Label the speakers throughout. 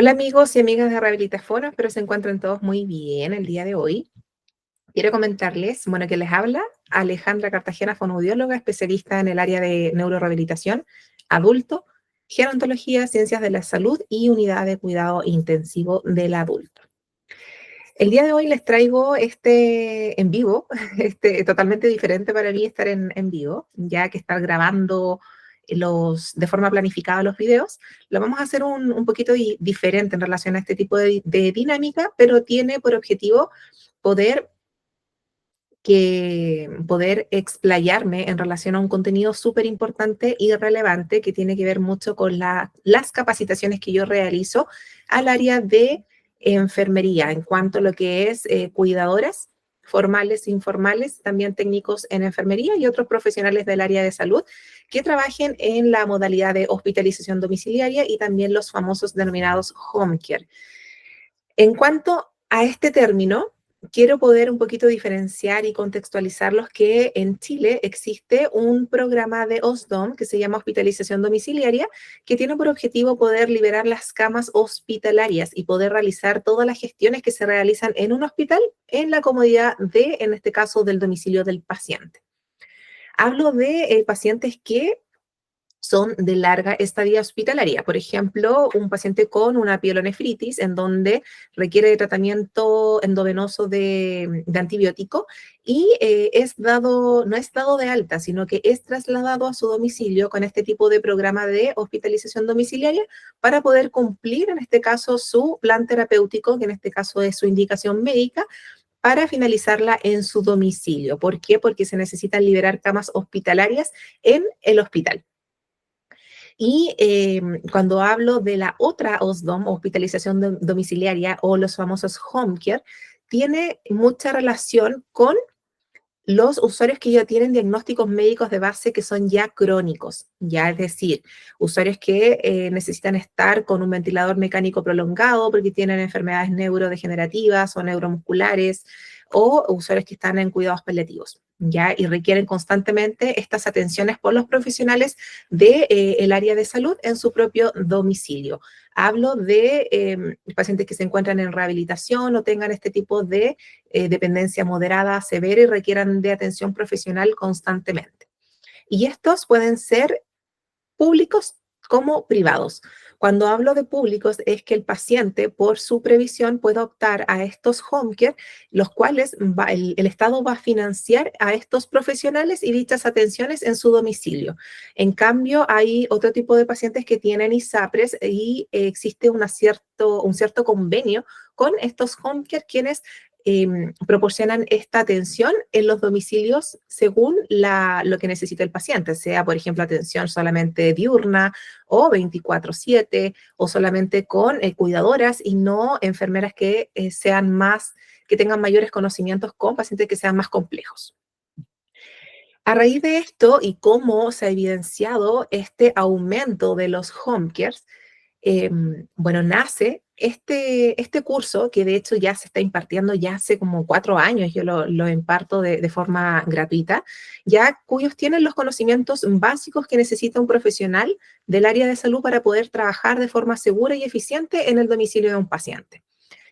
Speaker 1: Hola amigos y amigas de Rehabilitafono, espero se encuentren todos muy bien el día de hoy. Quiero comentarles, bueno, que les habla Alejandra Cartagena, fonoaudióloga, especialista en el área de neurorehabilitación, adulto, gerontología, ciencias de la salud y unidad de cuidado intensivo del adulto. El día de hoy les traigo este en vivo, totalmente diferente para mí estar en vivo, ya que estar grabando de forma planificada los videos, lo vamos a hacer un poquito diferente en relación a este tipo de dinámica, pero tiene por objetivo poder poder explayarme en relación a un contenido súper importante y relevante que tiene que ver mucho con las capacitaciones que yo realizo al área de enfermería, en cuanto a lo que es cuidadoras formales e informales, también técnicos en enfermería y otros profesionales del área de salud que trabajen en la modalidad de hospitalización domiciliaria y también los famosos denominados home care. En cuanto a este término, quiero poder un poquito diferenciar y contextualizarlos que en Chile existe un programa de OSDOM que se llama hospitalización domiciliaria, que tiene por objetivo poder liberar las camas hospitalarias y poder realizar todas las gestiones que se realizan en un hospital en la comodidad en este caso, del domicilio del paciente. Hablo de pacientes que son de larga estadía hospitalaria. Por ejemplo, un paciente con una pielonefritis en donde requiere de tratamiento endovenoso de antibiótico y no es dado de alta, sino que es trasladado a su domicilio con este tipo de programa de hospitalización domiciliaria para poder cumplir, en este caso, su plan terapéutico, que en este caso es su indicación médica, para finalizarla en su domicilio. ¿Por qué? Porque se necesitan liberar camas hospitalarias en el hospital. Y cuando hablo de la otra OSDOM, hospitalización domiciliaria o los famosos home care, tiene mucha relación con los usuarios que ya tienen diagnósticos médicos de base que son ya crónicos, ya es decir, usuarios que necesitan estar con un ventilador mecánico prolongado porque tienen enfermedades neurodegenerativas o neuromusculares, o usuarios que están en cuidados paliativos, ya, y requieren constantemente estas atenciones por los profesionales del área de salud en su propio domicilio. Hablo de pacientes que se encuentran en rehabilitación o tengan este tipo de dependencia moderada, severa y requieran de atención profesional constantemente. Y estos pueden ser públicos como privados. Cuando hablo de públicos es que el paciente, por su previsión, puede optar a estos home care, los cuales el Estado va a financiar a estos profesionales y dichas atenciones en su domicilio. En cambio, hay otro tipo de pacientes que tienen ISAPRES y existe un cierto convenio con estos home care, quienes proporcionan esta atención en los domicilios según lo que necesita el paciente, sea, por ejemplo, atención solamente diurna o 24/7 o solamente con cuidadoras y no enfermeras que que tengan mayores conocimientos con pacientes que sean más complejos. A raíz de esto y cómo se ha evidenciado este aumento de los home cares, bueno, nace este curso que de hecho ya se está impartiendo ya hace como 4 años, yo lo imparto de forma gratuita, ya cuyos tienen los conocimientos básicos que necesita un profesional del área de salud para poder trabajar de forma segura y eficiente en el domicilio de un paciente.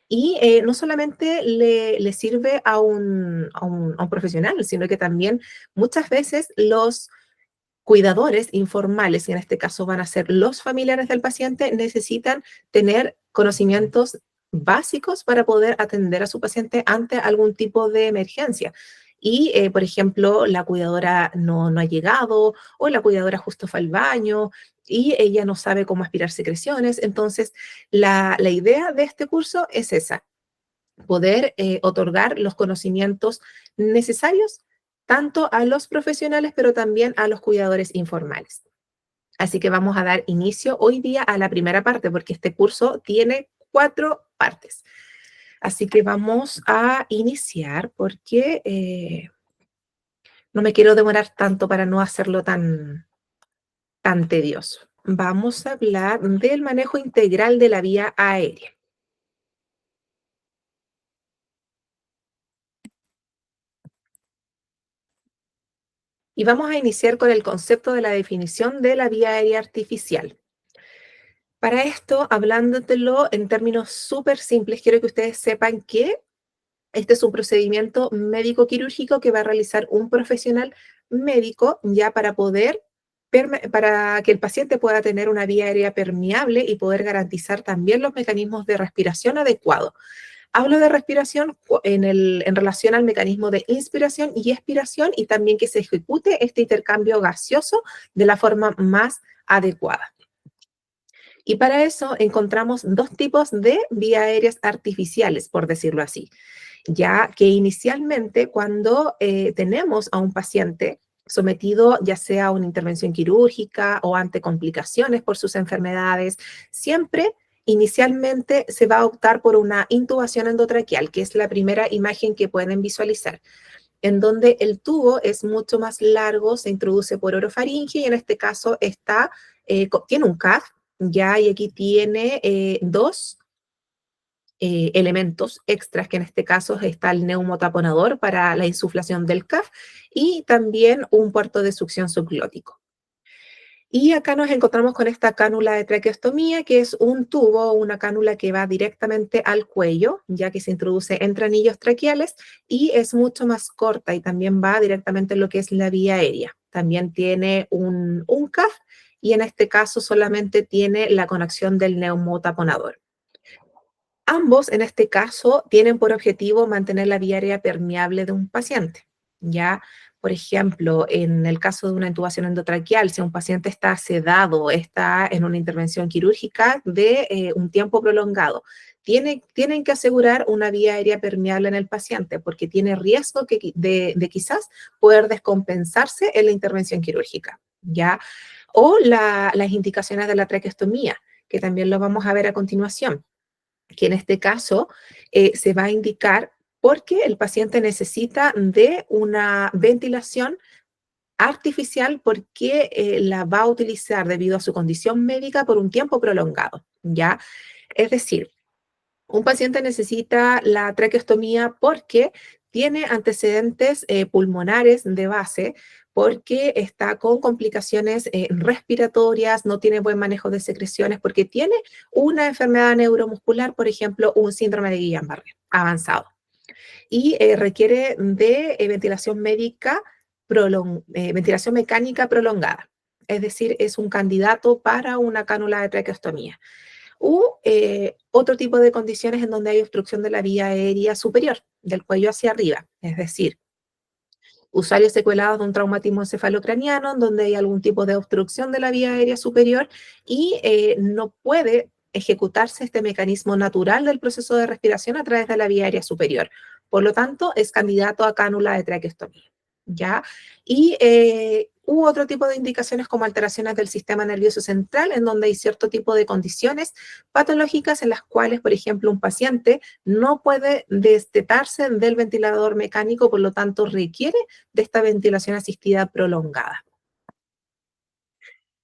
Speaker 1: Y no solamente le sirve a un profesional, sino que también muchas veces los cuidadores informales, y en este caso van a ser los familiares del paciente, necesitan tener conocimientos básicos para poder atender a su paciente ante algún tipo de emergencia. Y, por ejemplo, la cuidadora no ha llegado o la cuidadora justo fue al baño y ella no sabe cómo aspirar secreciones. Entonces, la idea de este curso es esa, poder otorgar los conocimientos necesarios tanto a los profesionales, pero también a los cuidadores informales. Así que vamos a dar inicio hoy día a la primera parte, porque este curso tiene 4 partes. Así que vamos a iniciar porque no me quiero demorar tanto para no hacerlo tan tedioso. Vamos a hablar del manejo integral de la vía aérea. Y vamos a iniciar con el concepto de la definición de la vía aérea artificial. Para esto, hablándotelo en términos súper simples, quiero que ustedes sepan que este es un procedimiento médico-quirúrgico que va a realizar un profesional médico ya para poder, para que el paciente pueda tener una vía aérea permeable y poder garantizar también los mecanismos de respiración adecuados. Hablo de respiración en relación al mecanismo de inspiración y expiración y también que se ejecute este intercambio gaseoso de la forma más adecuada. Y para eso encontramos dos tipos de vías aéreas artificiales, por decirlo así, ya que inicialmente cuando tenemos a un paciente sometido ya sea a una intervención quirúrgica o ante complicaciones por sus enfermedades, siempre inicialmente se va a optar por una intubación endotraqueal, que es la primera imagen que pueden visualizar, en donde el tubo es mucho más largo, se introduce por orofaringe y en este caso tiene un CAF, ya, y aquí tiene dos elementos extras, que en este caso está el neumotaponador para la insuflación del CAF y también un puerto de succión subglótico. Y acá nos encontramos con esta cánula de traqueostomía, que es un tubo, una cánula que va directamente al cuello, ya que se introduce entre anillos traqueales y es mucho más corta y también va directamente en lo que es la vía aérea. También tiene un CAF y en este caso solamente tiene la conexión del neumotaponador. Ambos, en este caso, tienen por objetivo mantener la vía aérea permeable de un paciente. Ya, por ejemplo, en el caso de una intubación endotraqueal, si un paciente está sedado, está en una intervención quirúrgica de un tiempo prolongado, tienen que asegurar una vía aérea permeable en el paciente porque tiene riesgo de quizás poder descompensarse en la intervención quirúrgica. ¿Ya? O las indicaciones de la traqueostomía, que también lo vamos a ver a continuación, que en este caso se va a indicar porque el paciente necesita de una ventilación artificial porque la va a utilizar debido a su condición médica por un tiempo prolongado, ¿ya? Es decir, un paciente necesita la traqueostomía porque tiene antecedentes pulmonares de base, porque está con complicaciones respiratorias, no tiene buen manejo de secreciones, porque tiene una enfermedad neuromuscular, por ejemplo, un síndrome de Guillain-Barré avanzado, y requiere de ventilación mecánica prolongada. Es decir, es un candidato para una cánula de traqueostomía. U otro tipo de condiciones en donde hay obstrucción de la vía aérea superior, del cuello hacia arriba, es decir, usuarios secuelados de un traumatismo encefalocraniano, en donde hay algún tipo de obstrucción de la vía aérea superior y no puede ejecutarse este mecanismo natural del proceso de respiración a través de la vía aérea superior. Por lo tanto, es candidato a cánula de traqueostomía. ¿Ya? Y hubo otro tipo de indicaciones como alteraciones del sistema nervioso central, en donde hay cierto tipo de condiciones patológicas en las cuales, por ejemplo, un paciente no puede destetarse del ventilador mecánico, por lo tanto requiere de esta ventilación asistida prolongada.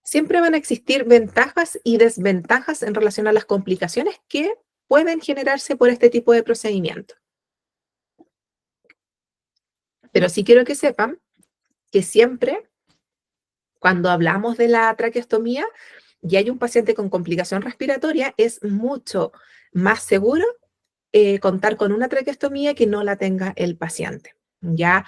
Speaker 1: Siempre van a existir ventajas y desventajas en relación a las complicaciones que pueden generarse por este tipo de procedimiento. Pero sí quiero que sepan que siempre cuando hablamos de la traqueostomía y hay un paciente con complicación respiratoria, es mucho más seguro contar con una traqueostomía que no la tenga el paciente. Ya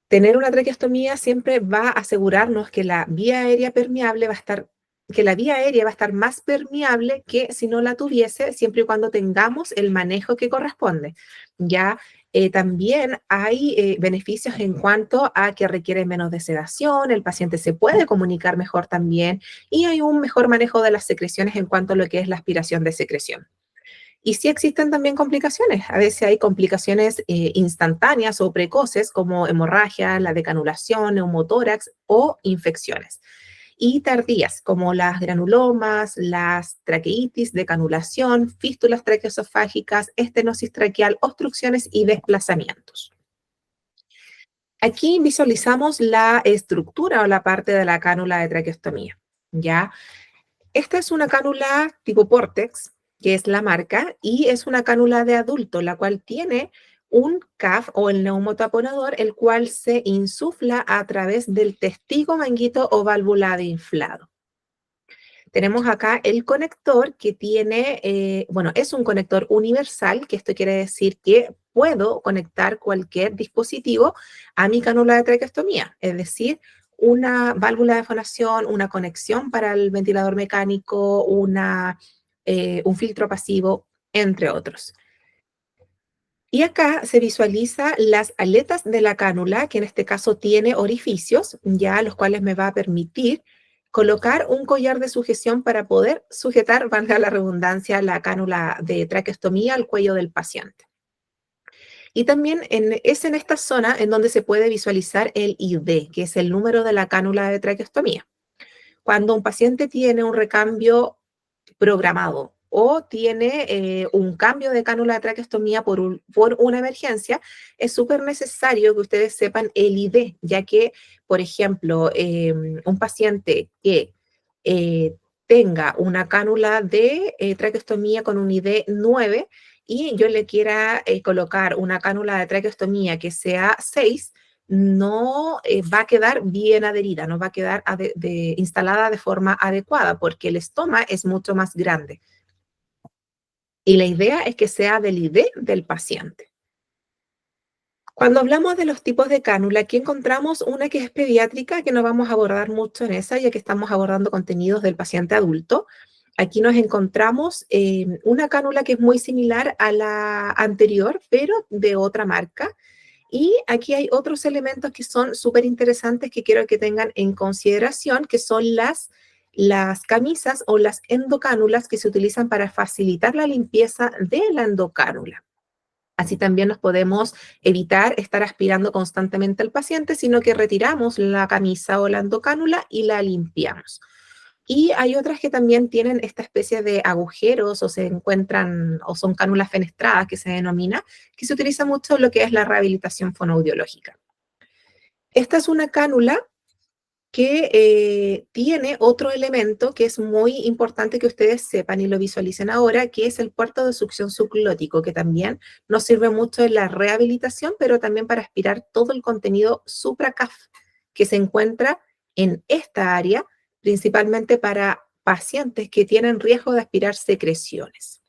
Speaker 1: tener una traqueostomía siempre va a asegurarnos que la vía aérea permeable va a estar, que la vía aérea va a estar más permeable que si no la tuviese, siempre y cuando tengamos el manejo que corresponde. Ya también hay beneficios en cuanto a que requiere menos de sedación, el paciente se puede comunicar mejor también y hay un mejor manejo de las secreciones en cuanto a lo que es la aspiración de secreción. Y sí existen también complicaciones. A veces hay complicaciones instantáneas o precoces como hemorragia, la decanulación, neumotórax o infecciones. Y tardías como las granulomas, las traqueitis, decanulación, fístulas traqueosofágicas, estenosis traqueal, obstrucciones y desplazamientos. Aquí visualizamos la estructura o la parte de la cánula de traqueostomía. ¿Ya? Esta es una cánula tipo Portex, que es la marca, y es una cánula de adulto, la cual tiene un CAF o el neumotaponador, el cual se insufla a través del testigo, manguito o válvula de inflado. Tenemos acá el conector que tiene, bueno, es un conector universal, que esto quiere decir que puedo conectar cualquier dispositivo a mi cánula de traqueostomía, es decir, una válvula de fonación, una conexión para el ventilador mecánico, un filtro pasivo, entre otros. Y acá se visualiza las aletas de la cánula, que en este caso tiene orificios, ya los cuales me va a permitir colocar un collar de sujeción para poder sujetar, valga la redundancia, la cánula de traqueostomía al cuello del paciente. Y también es en esta zona en donde se puede visualizar el ID, que es el número de la cánula de traqueostomía. Cuando un paciente tiene un recambio programado o tiene un cambio de cánula de traqueostomía por una emergencia, es súper necesario que ustedes sepan el ID, ya que, por ejemplo, un paciente que tenga una cánula de traqueostomía con un ID 9 y yo le quiera colocar una cánula de traqueostomía que sea 6, no va a quedar bien adherida, no va a quedar instalada de forma adecuada porque el estoma es mucho más grande. Y la idea es que sea del ID del paciente. Cuando hablamos de los tipos de cánula, aquí encontramos una que es pediátrica, que no vamos a abordar mucho en esa, ya que estamos abordando contenidos del paciente adulto. Aquí nos encontramos una cánula que es muy similar a la anterior, pero de otra marca. Y aquí hay otros elementos que son súper interesantes que quiero que tengan en consideración, que son las camisas o las endocánulas que se utilizan para facilitar la limpieza de la endocánula. Así también nos podemos evitar estar aspirando constantemente al paciente, sino que retiramos la camisa o la endocánula y la limpiamos. Y hay otras que también tienen esta especie de agujeros o se encuentran o son cánulas fenestradas que se denomina, que se utiliza mucho en lo que es la rehabilitación fonoaudiológica. Esta es una cánula que tiene otro elemento que es muy importante que ustedes sepan y lo visualicen ahora, que es el puerto de succión subglótico, que también nos sirve mucho en la rehabilitación, pero también para aspirar todo el contenido supracaf que se encuentra en esta área, principalmente para pacientes que tienen riesgo de aspirar secreciones.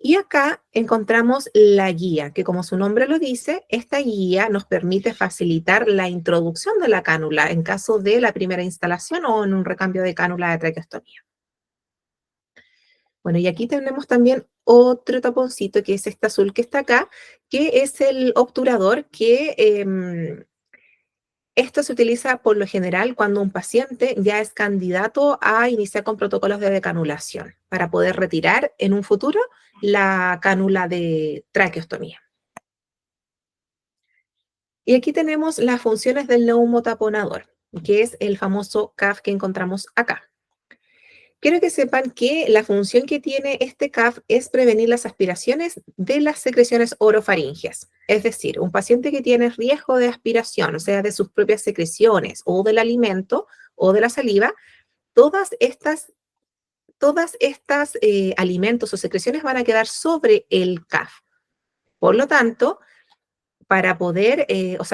Speaker 1: Y acá encontramos la guía, que como su nombre lo dice, esta guía nos permite facilitar la introducción de la cánula en caso de la primera instalación o en un recambio de cánula de traqueostomía. Bueno, y aquí tenemos también otro taponcito, que es este azul que está acá, que es el obturador que esto se utiliza por lo general cuando un paciente ya es candidato a iniciar con protocolos de decanulación para poder retirar en un futuro la cánula de traqueostomía. Y aquí tenemos las funciones del neumotaponador, que es el famoso CAF que encontramos acá. Quiero que sepan que la función que tiene este CAF es prevenir las aspiraciones de las secreciones orofaringeas. Es decir, un paciente que tiene riesgo de aspiración, o sea, de sus propias secreciones o del alimento o de la saliva, todas estas alimentos o secreciones van a quedar sobre el CAF. Por lo tanto, para poder,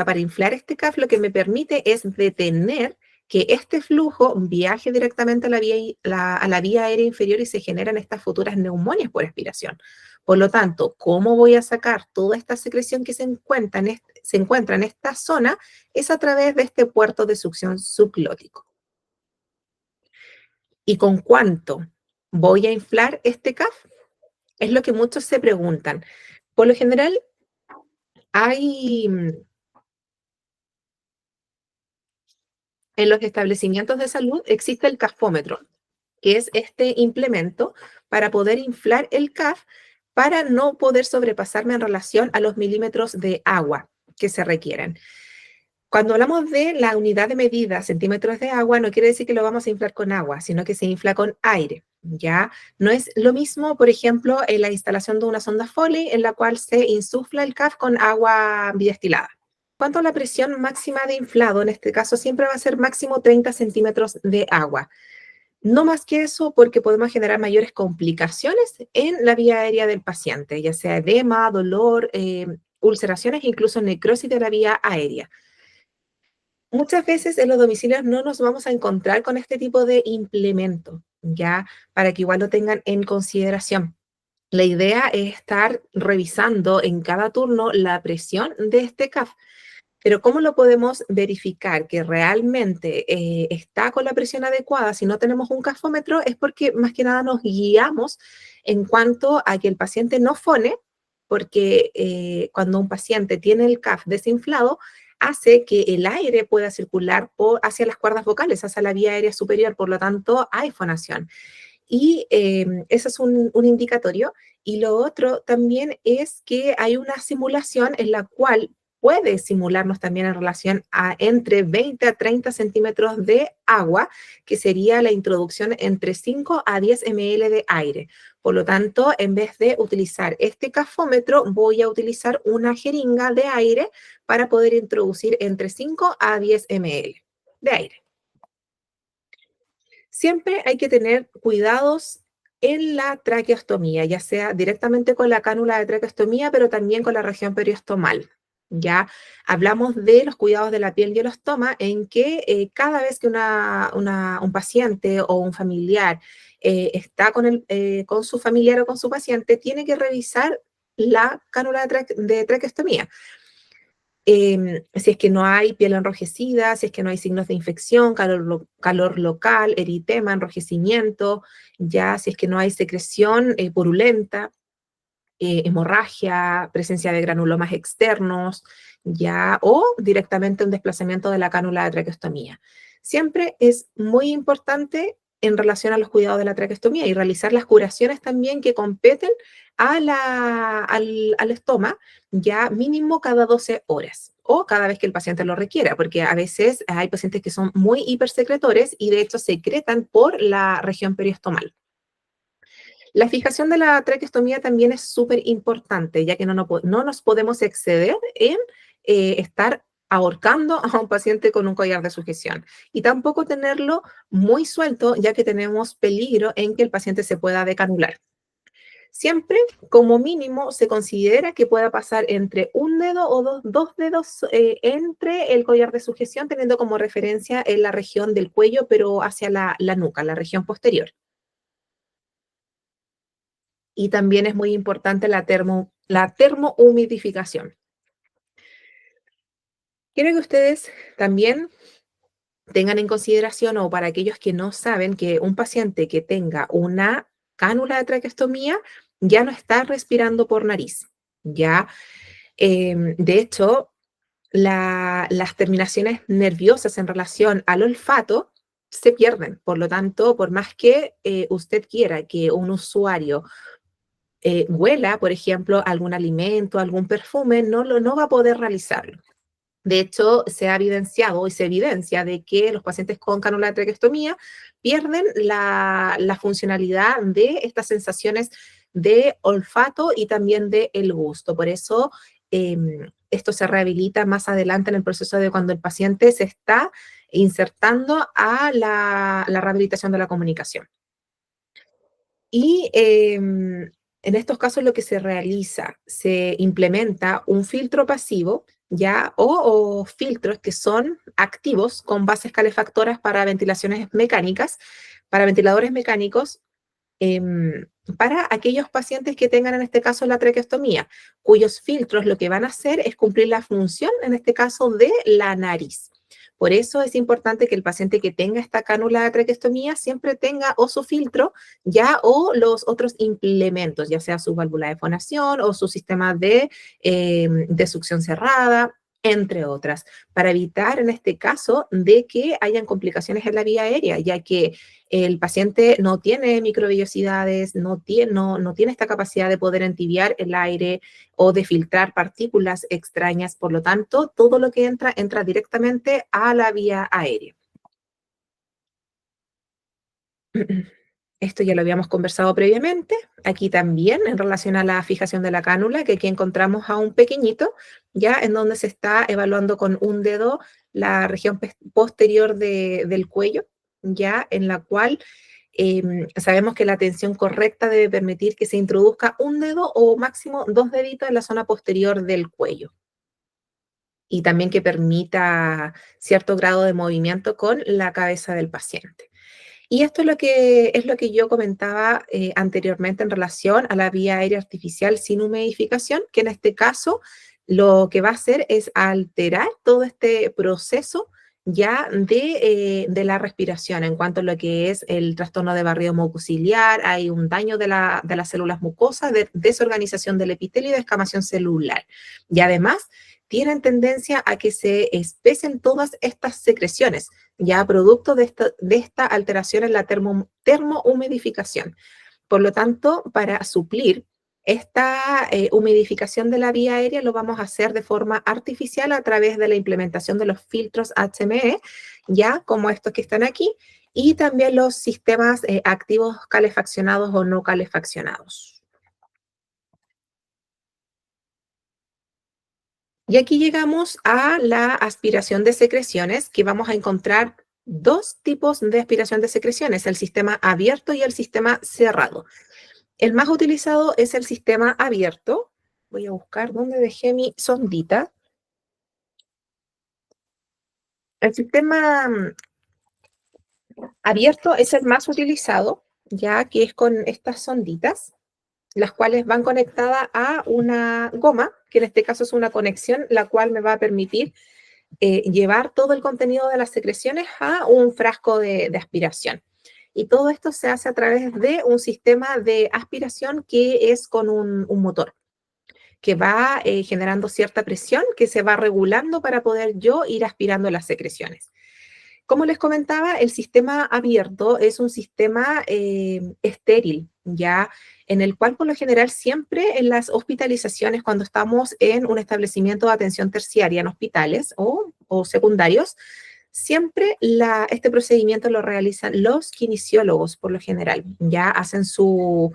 Speaker 1: para inflar este CAF, lo que me permite es detener que este flujo viaje directamente a la vía aérea inferior y se generan estas futuras neumonias por aspiración. Por lo tanto, ¿cómo voy a sacar toda esta secreción que se encuentra en esta zona? Es a través de este puerto de succión subglótico. ¿Y con cuánto voy a inflar este CAF? Es lo que muchos se preguntan. Por lo general, hay en los establecimientos de salud existe el cafómetro, que es este implemento para poder inflar el CAF para no poder sobrepasarme en relación a los milímetros de agua que se requieren. Cuando hablamos de la unidad de medida, centímetros de agua, no quiere decir que lo vamos a inflar con agua, sino que se infla con aire. ¿Ya? No es lo mismo, por ejemplo, en la instalación de una sonda Foley en la cual se insufla el CAF con agua bidestilada. Cuanto a la presión máxima de inflado, en este caso siempre va a ser máximo 30 centímetros de agua. No más que eso porque podemos generar mayores complicaciones en la vía aérea del paciente, ya sea edema, dolor, ulceraciones, incluso necrosis de la vía aérea. Muchas veces en los domicilios no nos vamos a encontrar con este tipo de implemento, ya para que igual lo tengan en consideración. La idea es estar revisando en cada turno la presión de este CAF. Pero ¿cómo lo podemos verificar que realmente está con la presión adecuada si no tenemos un cafómetro? Es porque más que nada nos guiamos en cuanto a que el paciente no fone, porque cuando un paciente tiene el CAF desinflado, hace que el aire pueda circular hacia las cuerdas vocales, hacia la vía aérea superior, por lo tanto hay fonación. Y eso es un indicatorio. Y lo otro también es que hay una simulación en la cual puede simularnos también en relación a entre 20 a 30 centímetros de agua, que sería la introducción entre 5 a 10 ml de aire. Por lo tanto, en vez de utilizar este cafómetro, voy a utilizar una jeringa de aire para poder introducir entre 5 a 10 ml de aire. Siempre hay que tener cuidados en la traqueostomía, ya sea directamente con la cánula de traqueostomía, pero también con la región periostomal. Ya hablamos de los cuidados de la piel y el estoma, en que cada vez que un paciente o un familiar está con su familiar o con su paciente, tiene que revisar la cánula de traqueostomía. Si es que no hay piel enrojecida, si es que no hay signos de infección, calor local, eritema, enrojecimiento, ya si es que no hay secreción purulenta, hemorragia, presencia de granulomas externos, ya, o directamente un desplazamiento de la cánula de traqueostomía. Siempre es muy importante en relación a los cuidados de la traqueostomía y realizar las curaciones también que competen al estoma, ya mínimo cada 12 horas o cada vez que el paciente lo requiera, porque a veces hay pacientes que son muy hipersecretores y de hecho secretan por la región periostomal. La fijación de la traqueostomía también es súper importante, ya que no nos podemos exceder en estar ahorcando a un paciente con un collar de sujeción y tampoco tenerlo muy suelto, ya que tenemos peligro en que el paciente se pueda decanular. Siempre, como mínimo, se considera que pueda pasar entre un dedo o dos dedos entre el collar de sujeción, teniendo como referencia en la región del cuello, pero hacia la nuca, la región posterior. Y también es muy importante la termohumidificación. Quiero que ustedes también tengan en consideración, o para aquellos que no saben, que un paciente que tenga una cánula de traqueostomía ya no está respirando por nariz. Ya, de hecho, las terminaciones nerviosas en relación al olfato se pierden. Por lo tanto, por más que usted quiera que un usuario huela, por ejemplo, algún alimento, algún perfume, no va a poder realizarlo. De hecho, se ha evidenciado y se evidencia de que los pacientes con cánula de traqueostomía pierden la funcionalidad de estas sensaciones de olfato y también de el gusto. Por eso, esto se rehabilita más adelante en el proceso de cuando el paciente se está insertando a la rehabilitación de la comunicación. Y en estos casos lo que se realiza, se implementa un filtro pasivo, ya, o filtros que son activos con bases calefactoras para ventilaciones mecánicas, para ventiladores mecánicos, para aquellos pacientes que tengan en este caso la traqueostomía, cuyos filtros lo que van a hacer es cumplir la función, en este caso, de la nariz. Por eso es importante que el paciente que tenga esta cánula de traqueostomía siempre tenga o su filtro ya o los otros implementos, ya sea su válvula de fonación o su sistema de succión cerrada, entre otras, para evitar en este caso de que hayan complicaciones en la vía aérea, ya que el paciente no tiene microvellosidades, no tiene esta capacidad de poder entibiar el aire o de filtrar partículas extrañas. Por lo tanto, todo lo que entra directamente a la vía aérea. Esto ya lo habíamos conversado previamente. Aquí también, en relación a la fijación de la cánula, que aquí encontramos a un pequeñito, ya en donde se está evaluando con un dedo la región posterior del cuello, ya en la cual sabemos que la tensión correcta debe permitir que se introduzca un dedo o máximo dos deditos en la zona posterior del cuello. Y también que permita cierto grado de movimiento con la cabeza del paciente. Y esto es lo que yo comentaba anteriormente en relación a la vía aérea artificial sin humidificación, que en este caso lo que va a hacer es alterar todo este proceso ya de la respiración en cuanto a lo que es el trastorno de barrido mucociliar, hay un daño de las células mucosas, de desorganización del epitelio y descamación celular. Y además tienen tendencia a que se espesen todas estas secreciones ya producto de esta alteración en la termohumidificación. Por lo tanto, para suplir esta humidificación de la vía aérea lo vamos a hacer de forma artificial a través de la implementación de los filtros HME, ya como estos que están aquí, y también los sistemas activos calefaccionados o no calefaccionados. Y aquí llegamos a la aspiración de secreciones, que vamos a encontrar dos tipos de aspiración de secreciones, el sistema abierto y el sistema cerrado. El más utilizado es el sistema abierto. Voy a buscar dónde dejé mi sondita. El sistema abierto es el más utilizado, ya que es con estas sonditas, las cuales van conectadas a una goma, que en este caso es una conexión, la cual me va a permitir llevar todo el contenido de las secreciones a un frasco de aspiración. Y todo esto se hace a través de un sistema de aspiración que es con un motor, que va generando cierta presión que se va regulando para poder yo ir aspirando las secreciones. Como les comentaba, el sistema abierto es un sistema estéril, ya en el cual por lo general siempre en las hospitalizaciones, cuando estamos en un establecimiento de atención terciaria en hospitales o secundarios, siempre este procedimiento lo realizan los kinesiólogos por lo general, ya hacen su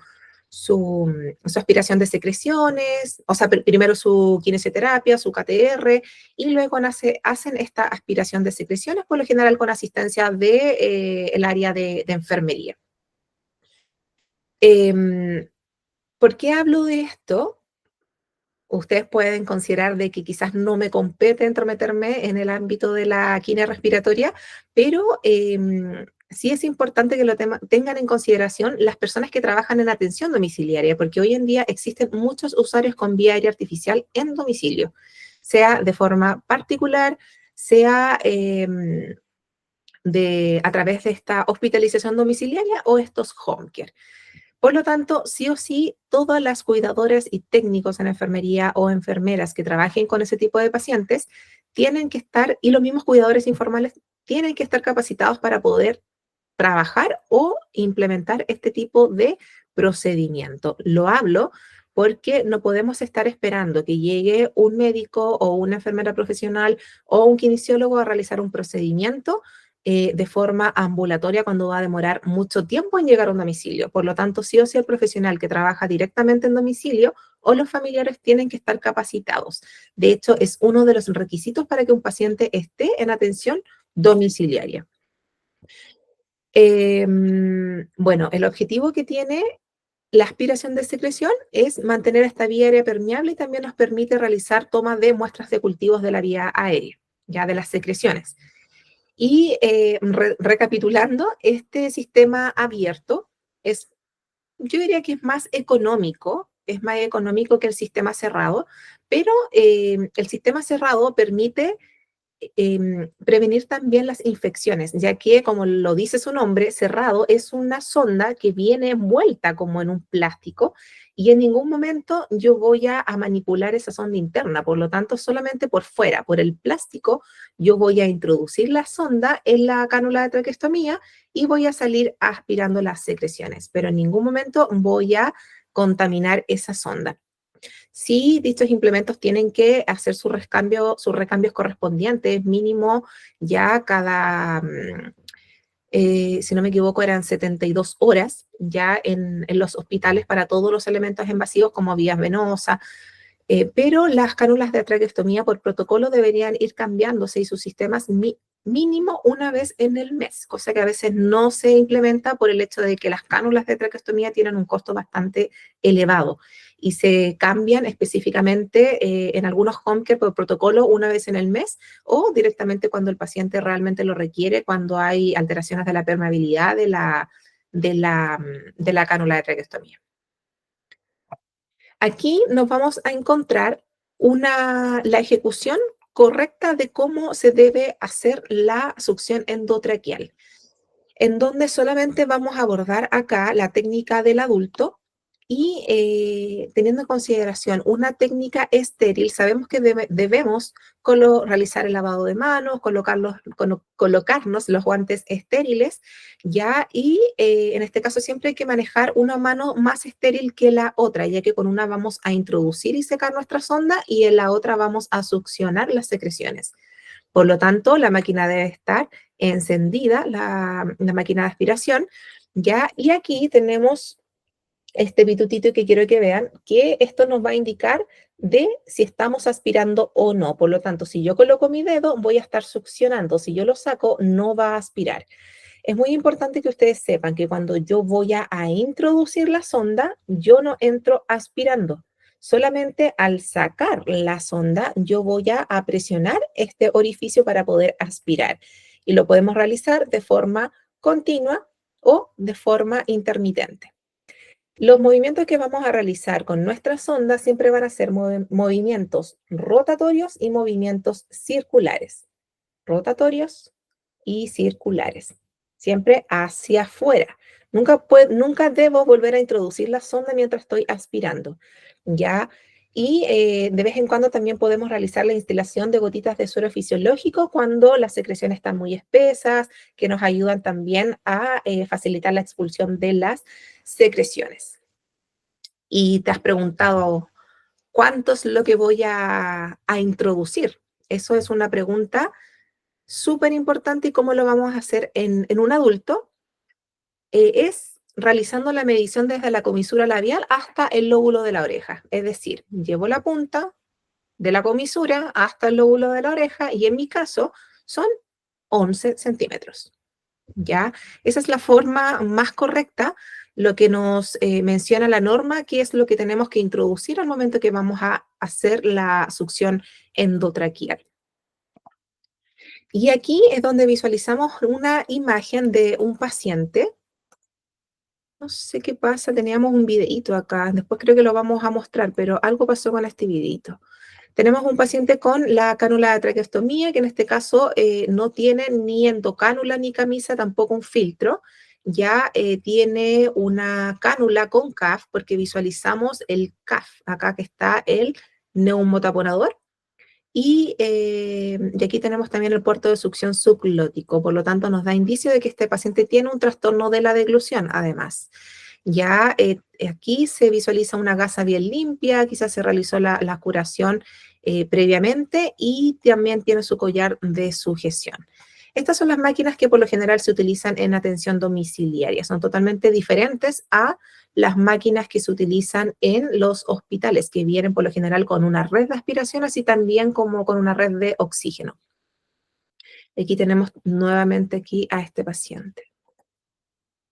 Speaker 1: aspiración de secreciones, o sea, primero su kinesioterapia, su KTR, y luego hacen esta aspiración de secreciones, por lo general con asistencia de, el área de enfermería. ¿Por qué hablo de esto? Ustedes pueden considerar de que quizás no me compete entrometerme en el ámbito de la quimio respiratoria, pero sí es importante que lo tengan en consideración las personas que trabajan en atención domiciliaria, porque hoy en día existen muchos usuarios con vía aérea artificial en domicilio, sea de forma particular, sea a través de esta hospitalización domiciliaria o estos home care. Por lo tanto, sí o sí, todas las cuidadoras y técnicos en enfermería o enfermeras que trabajen con ese tipo de pacientes tienen que estar, y los mismos cuidadores informales tienen que estar capacitados para poder trabajar o implementar este tipo de procedimiento. Lo hablo porque no podemos estar esperando que llegue un médico o una enfermera profesional o un kinesiólogo a realizar un procedimiento de forma ambulatoria cuando va a demorar mucho tiempo en llegar a un domicilio. Por lo tanto, sí o sí el profesional que trabaja directamente en domicilio o los familiares tienen que estar capacitados. De hecho, es uno de los requisitos para que un paciente esté en atención domiciliaria. Bueno, el objetivo que tiene la aspiración de secreción es mantener esta vía aérea permeable y también nos permite realizar tomas de muestras de cultivos de la vía aérea, ya de las secreciones. Y recapitulando, este sistema abierto es, yo diría que es más económico que el sistema cerrado, pero el sistema cerrado permite prevenir también las infecciones, ya que, como lo dice su nombre, cerrado es una sonda que viene envuelta como en un plástico y en ningún momento yo voy a manipular esa sonda interna, por lo tanto, solamente por fuera, por el plástico, yo voy a introducir la sonda en la cánula de traqueostomía y voy a salir aspirando las secreciones, pero en ningún momento voy a contaminar esa sonda. Sí, dichos implementos tienen que hacer sus recambios correspondientes, mínimo ya cada, si no me equivoco, eran 72 horas ya en los hospitales para todos los elementos invasivos como vías venosas, pero las cánulas de traqueostomía por protocolo deberían ir cambiándose y sus sistemas mínimo una vez en el mes, cosa que a veces no se implementa por el hecho de que las cánulas de traqueostomía tienen un costo bastante elevado y se cambian específicamente en algunos home care por protocolo una vez en el mes o directamente cuando el paciente realmente lo requiere, cuando hay alteraciones de la permeabilidad de la cánula de traqueostomía. Aquí nos vamos a encontrar la ejecución correcta de cómo se debe hacer la succión endotraqueal, en donde solamente vamos a abordar acá la técnica del adulto y teniendo en consideración una técnica estéril, sabemos que debemos realizar el lavado de manos, colocarnos los guantes estériles, ¿ya? Y en este caso siempre hay que manejar una mano más estéril que la otra, ya que con una vamos a introducir y secar nuestra sonda y en la otra vamos a succionar las secreciones. Por lo tanto, la máquina debe estar encendida, la máquina de aspiración, ¿ya? Y aquí tenemos este pitutito que quiero que vean, que esto nos va a indicar de si estamos aspirando o no. Por lo tanto, si yo coloco mi dedo, voy a estar succionando. Si yo lo saco, no va a aspirar. Es muy importante que ustedes sepan que cuando yo voy a introducir la sonda, yo no entro aspirando. Solamente al sacar la sonda, yo voy a presionar este orificio para poder aspirar. Y lo podemos realizar de forma continua o de forma intermitente. Los movimientos que vamos a realizar con nuestra sonda siempre van a ser movimientos rotatorios y movimientos circulares. Rotatorios y circulares. Siempre hacia afuera. Nunca debo volver a introducir la sonda mientras estoy aspirando. ¿Ya? Y de vez en cuando también podemos realizar la instalación de gotitas de suero fisiológico cuando las secreciones están muy espesas, que nos ayudan también a facilitar la expulsión de las secreciones. Y te has preguntado, ¿cuánto es lo que voy a introducir? Eso es una pregunta súper importante. ¿Y cómo lo vamos a hacer en un adulto? Es realizando la medición desde la comisura labial hasta el lóbulo de la oreja. Es decir, llevo la punta de la comisura hasta el lóbulo de la oreja y en mi caso son 11 centímetros. ¿Ya? Esa es la forma más correcta, lo que nos menciona la norma, que es lo que tenemos que introducir al momento que vamos a hacer la succión endotraqueal. Y aquí es donde visualizamos una imagen de un paciente. No sé qué pasa, teníamos un videíto acá, después creo que lo vamos a mostrar, pero algo pasó con este videíto. Tenemos un paciente con la cánula de traqueostomía, que en este caso no tiene ni endocánula ni camisa, tampoco un filtro. Ya tiene una cánula con CAF, porque visualizamos el CAF, acá que está el neumotaponador. Y aquí tenemos también el puerto de succión subglótico, por lo tanto nos da indicio de que este paciente tiene un trastorno de la deglución, además. Ya aquí se visualiza una gasa bien limpia, quizás se realizó la curación previamente y también tiene su collar de sujeción. Estas son las máquinas que por lo general se utilizan en atención domiciliaria. Son totalmente diferentes a las máquinas que se utilizan en los hospitales, que vienen por lo general con una red de aspiración, así también como con una red de oxígeno. Aquí tenemos nuevamente aquí a este paciente.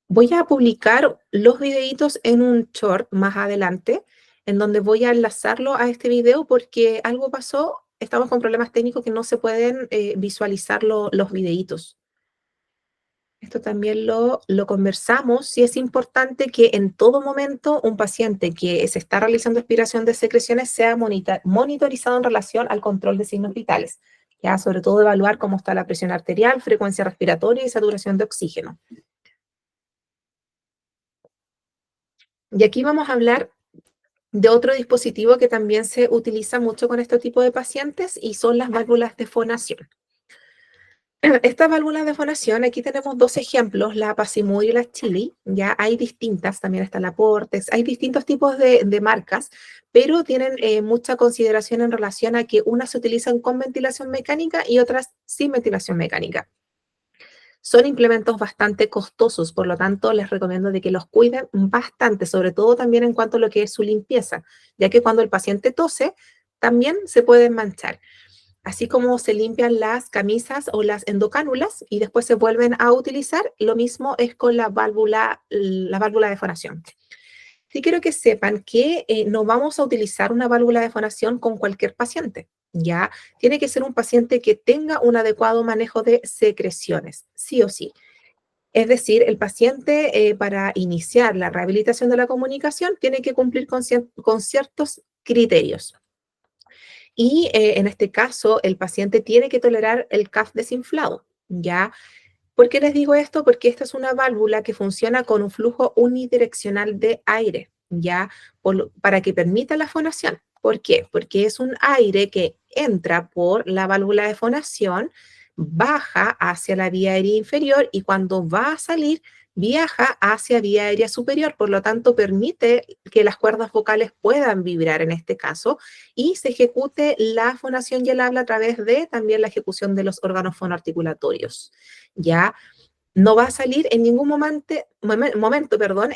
Speaker 1: Voy a publicar los videitos en un short más adelante, en donde voy a enlazarlo a este video porque algo pasó, estamos con problemas técnicos que no se pueden visualizar los videitos. Esto también lo conversamos. Sí es importante que en todo momento un paciente que se está realizando aspiración de secreciones sea monitorizado en relación al control de signos vitales. Ya, sobre todo evaluar cómo está la presión arterial, frecuencia respiratoria y saturación de oxígeno. Y aquí vamos a hablar de otro dispositivo que también se utiliza mucho con este tipo de pacientes y son las válvulas de fonación. Estas válvulas de fonación, aquí tenemos dos ejemplos, la Pasimodio y la Chili, ya hay distintas, también está la Portex, hay distintos tipos de marcas, pero tienen mucha consideración en relación a que unas se utilizan con ventilación mecánica y otras sin ventilación mecánica. Son implementos bastante costosos, por lo tanto les recomiendo de que los cuiden bastante, sobre todo también en cuanto a lo que es su limpieza, ya que cuando el paciente tose, también se pueden manchar. Así como se limpian las camisas o las endocánulas y después se vuelven a utilizar, lo mismo es con la válvula de fonación. Sí quiero que sepan que no vamos a utilizar una válvula de fonación con cualquier paciente, ¿ya? Tiene que ser un paciente que tenga un adecuado manejo de secreciones, sí o sí. Es decir, el paciente para iniciar la rehabilitación de la comunicación tiene que cumplir con ciertos criterios. Y en este caso, el paciente tiene que tolerar el CAF desinflado, ¿ya? ¿Por qué les digo esto? Porque esta es una válvula que funciona con un flujo unidireccional de aire, ¿ya? Para que permita la fonación. ¿Por qué? Porque es un aire que entra por la válvula de fonación, baja hacia la vía aérea inferior y cuando va a salir, viaja hacia vía aérea superior. Por lo tanto, permite que las cuerdas vocales puedan vibrar en este caso y se ejecute la fonación y el habla a través de también la ejecución de los órganos fonoarticulatorios. Ya no va a salir en ningún momento,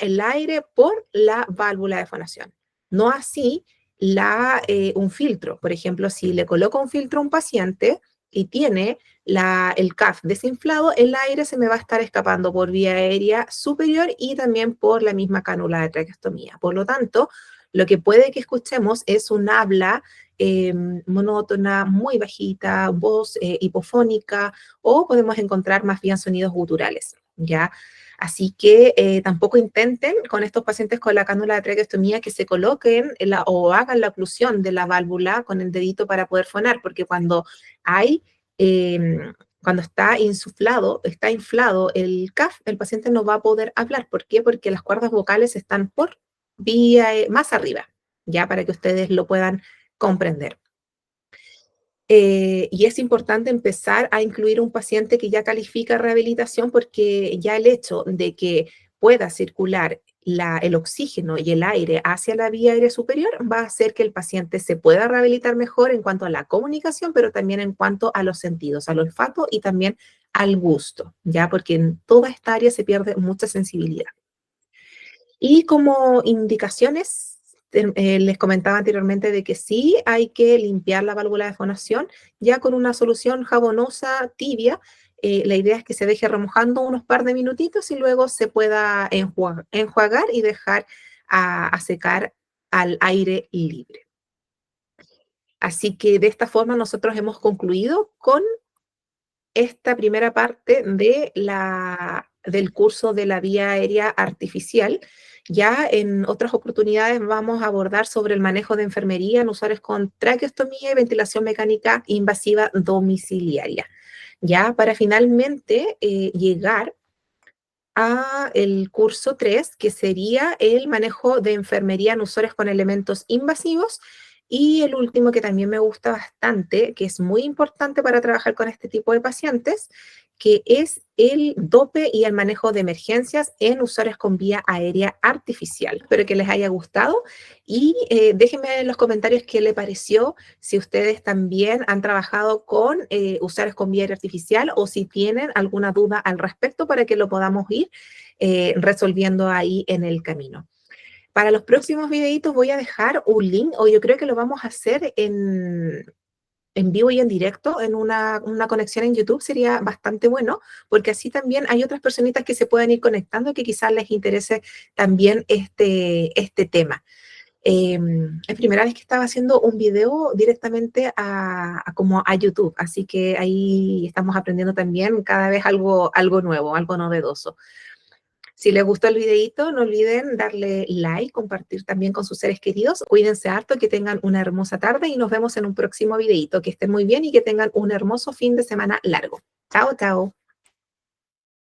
Speaker 1: el aire por la válvula de fonación. No así un filtro. Por ejemplo, si le coloco un filtro a un paciente y tiene el CAF desinflado, el aire se me va a estar escapando por vía aérea superior y también por la misma cánula de traqueostomía. Por lo tanto, lo que puede que escuchemos es un habla monótona, muy bajita, voz hipofónica, o podemos encontrar más bien sonidos guturales, ¿ya? Así que tampoco intenten con estos pacientes con la cánula de traqueostomía que se coloquen o hagan la oclusión de la válvula con el dedito para poder fonar, porque eh, cuando está insuflado, está inflado el CAF, el paciente no va a poder hablar. ¿Por qué? Porque las cuerdas vocales están por vía más arriba, ya para que ustedes lo puedan comprender. Y es importante empezar a incluir un paciente que ya califica rehabilitación porque ya el hecho de que pueda circular el oxígeno y el aire hacia la vía aérea superior va a hacer que el paciente se pueda rehabilitar mejor en cuanto a la comunicación, pero también en cuanto a los sentidos, al olfato y también al gusto, ya porque en toda esta área se pierde mucha sensibilidad. Y como indicaciones, les comentaba anteriormente de que sí hay que limpiar la válvula de fonación ya con una solución jabonosa tibia. La idea es que se deje remojando unos par de minutitos y luego se pueda enjuagar y dejar a secar al aire libre. Así que de esta forma nosotros hemos concluido con esta primera parte del curso de la vía aérea artificial. Ya en otras oportunidades vamos a abordar sobre el manejo de enfermería en usuarios con traqueostomía y ventilación mecánica invasiva domiciliaria. Ya para finalmente llegar a el curso 3, que sería el manejo de enfermería en usuarios con elementos invasivos, y el último que también me gusta bastante, que es muy importante para trabajar con este tipo de pacientes, que es el dope y el manejo de emergencias en usuarios con vía aérea artificial. Espero que les haya gustado y déjenme en los comentarios qué les pareció, si ustedes también han trabajado con usuarios con vía aérea artificial o si tienen alguna duda al respecto para que lo podamos ir resolviendo ahí en el camino. Para los próximos videitos voy a dejar un link, o yo creo que lo vamos a hacer en vivo y en directo, en una conexión en YouTube, sería bastante bueno, porque así también hay otras personitas que se pueden ir conectando que quizás les interese también este tema. Es primera vez que estaba haciendo un video directamente como a YouTube, así que ahí estamos aprendiendo también cada vez algo nuevo, algo novedoso. Si les gustó el videito, no olviden darle like, compartir también con sus seres queridos. Cuídense harto, que tengan una hermosa tarde y nos vemos en un próximo videito. Que estén muy bien y que tengan un hermoso fin de semana largo. Chao, chao.